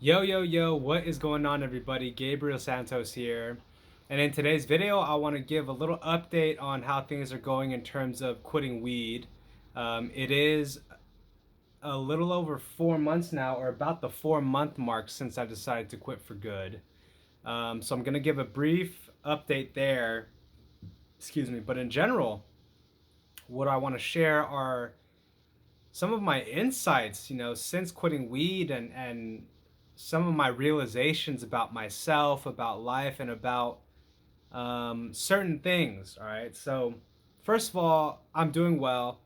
Yo, yo, yo, what is going on, everybody? Gabriel Santos here. And in today's video, I want to give a little update on how things are going in terms of quitting weed. It is a little over 4 months now, or about the 4 month mark since I decided to quit for good. So I'm going to give a brief update there. Excuse me. But in general, what I want to share are some of my insights, since quitting weed and some of my realizations about myself, about life, and about certain things. All right. So, first of all, I'm doing well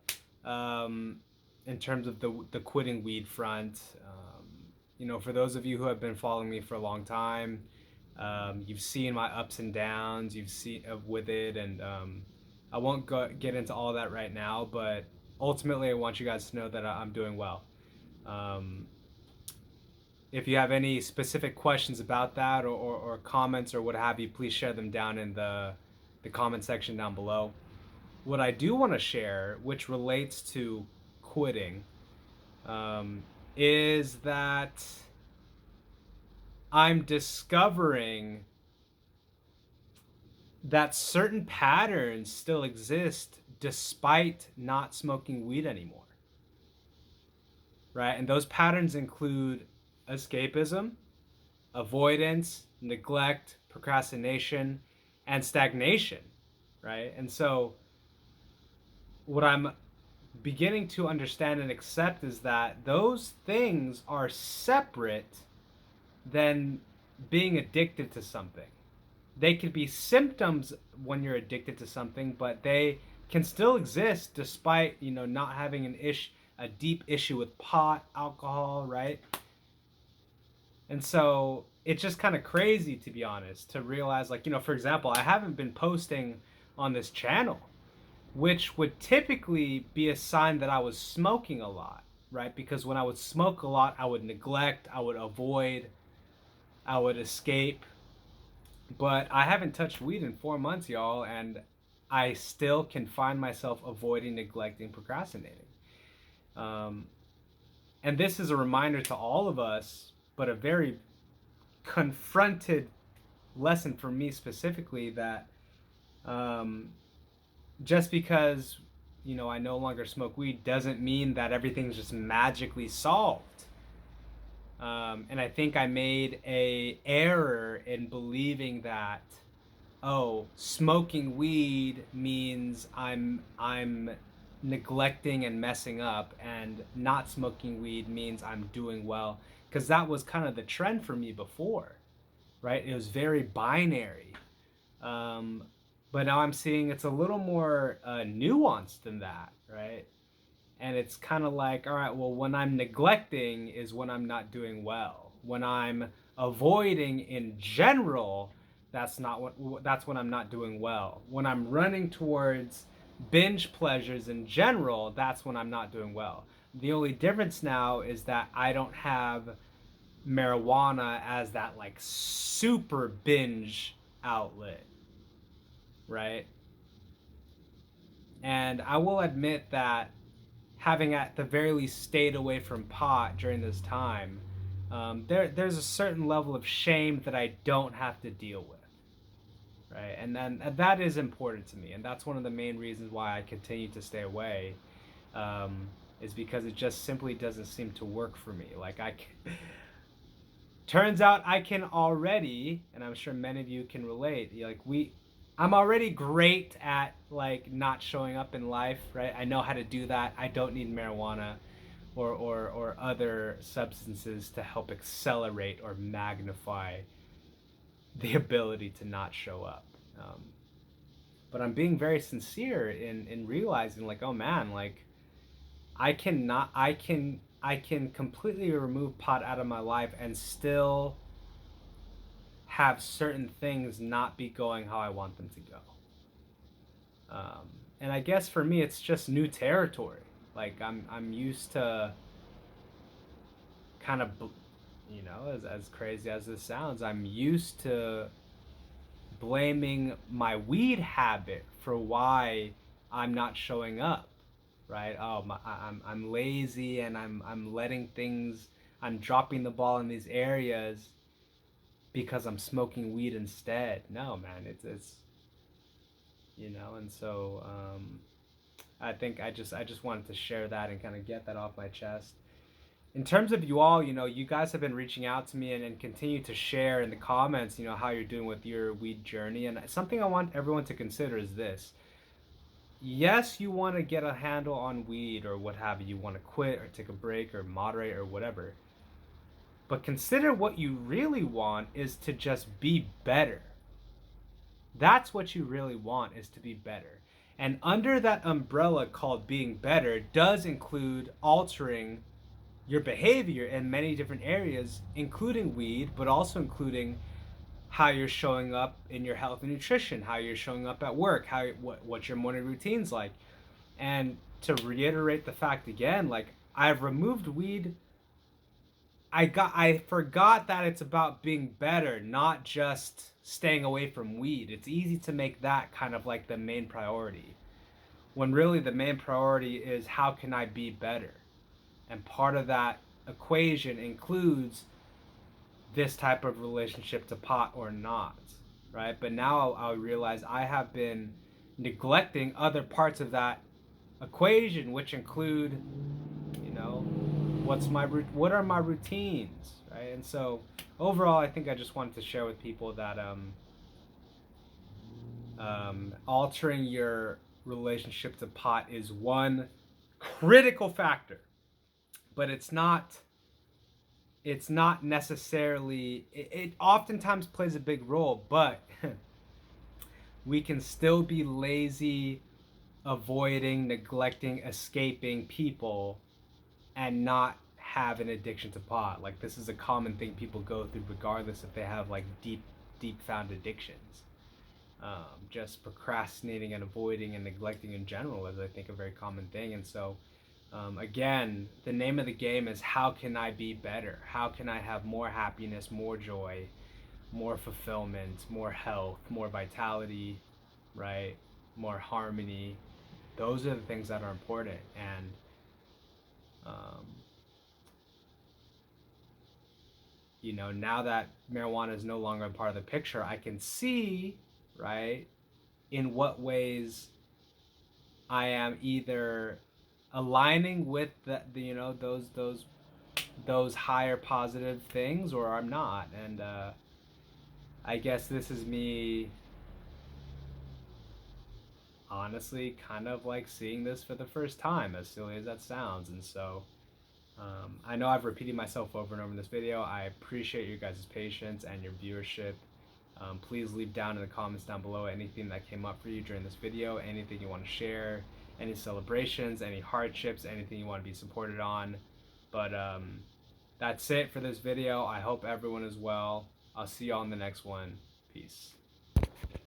um, in terms of the quitting weed front. For those of you who have been following me for a long time, you've seen my ups and downs. You've seen with it, and I won't get into all that right now. But ultimately, I want you guys to know that I'm doing well. Um, if you have any specific questions about that or comments or what have you, please share them down in the comment section down below. What I do want to share, which relates to quitting, um, is that I'm discovering that certain patterns still exist despite not smoking weed anymore, right? And those patterns include escapism, avoidance, neglect, procrastination, and stagnation, right? And so, what I'm beginning to understand and accept is that those things are separate than being addicted to something. They can be symptoms when you're addicted to something, but they can still exist despite, not having a deep issue with pot, alcohol, right? And so it's just kind of crazy, to be honest, to realize, like, for example, I haven't been posting on this channel, which would typically be a sign that I was smoking a lot, right? Because when I would smoke a lot, I would neglect, I would avoid, I would escape. But I haven't touched weed in 4 months, y'all, and I still can find myself avoiding, neglecting, procrastinating. Um, and this is a reminder to all of us, but a very confronted lesson for me specifically, that um, just because I no longer smoke weed doesn't mean that everything's just magically solved. And I think I made a error in believing that, oh, smoking weed means I'm neglecting and messing up, and not smoking weed means I'm doing well, because that was kind of the trend for me before, right? It was very binary. Um, but now I'm seeing it's a little more nuanced than that, right? And it's kind of like, all right, well, when I'm neglecting is when I'm not doing well. When I'm avoiding in general, that's when I'm not doing well. When I'm running towards binge pleasures in general, that's when I'm not doing well. The only difference now is that I don't have marijuana as that like super binge outlet, right? And I will admit that having at the very least stayed away from pot during this time, there's a certain level of shame that I don't have to deal with, right? And then that is important to me, and that's one of the main reasons why I continue to stay away, is because it just simply doesn't seem to work for me. Turns out I can already, and I'm sure many of you can relate. I'm already great at like not showing up in life, right? I know how to do that. I don't need marijuana or other substances to help accelerate or magnify the ability to not show up. But I'm being very sincere in realizing, like, oh man, like I can completely remove pot out of my life and still have certain things not be going how I want them to go. And I guess for me, it's just new territory. Like I'm used to kind of, as crazy as this sounds, I'm used to blaming my weed habit for why I'm not showing up. Right? Oh, I'm lazy, and I'm letting things. I'm dropping the ball in these areas because I'm smoking weed instead. No, man, it's and so I think I just wanted to share that and kind of get that off my chest. In terms of you all, you guys have been reaching out to me and continue to share in the comments, how you're doing with your weed journey. And something I want everyone to consider is this. Yes, you want to get a handle on weed or what have you. You want to quit or take a break or moderate or whatever. But consider what you really want is to just be better. That's what you really want, is to be better. And under that umbrella called being better does include altering your behavior in many different areas, including weed, but also including how you're showing up in your health and nutrition, how you're showing up at work, what your morning routine's like. And to reiterate the fact again, like, I've removed weed. I forgot that it's about being better, not just staying away from weed. It's easy to make that kind of like the main priority, when really the main priority is how can I be better? And part of that equation includes this type of relationship to pot or not, right? But now I'll realize I have been neglecting other parts of that equation, which include, what are my routines, right? And so overall, I think I just wanted to share with people that altering your relationship to pot is one critical factor, but it's not necessarily, it oftentimes plays a big role, but we can still be lazy, avoiding, neglecting, escaping people and not have an addiction to pot. Like, this is a common thing people go through regardless if they have like deep found addictions. Just procrastinating and avoiding and neglecting in general is, I think, a very common thing. And so again, the name of the game is how can I be better? How can I have more happiness, more joy, more fulfillment, more health, more vitality, right? More harmony. Those are the things that are important. And now that marijuana is no longer a part of the picture, I can see, right, in what ways I am either aligning with those higher positive things, or I'm not. And I guess this is me honestly kind of like seeing this for the first time, as silly as that sounds. And so I know I've repeated myself over and over in this video. I appreciate your guys' patience and your viewership. Please leave down in the comments down below anything that came up for you during this video, anything you want to share, any celebrations, any hardships, anything you want to be supported on. But that's it for this video. I hope everyone is well. I'll see you all in the next one. Peace.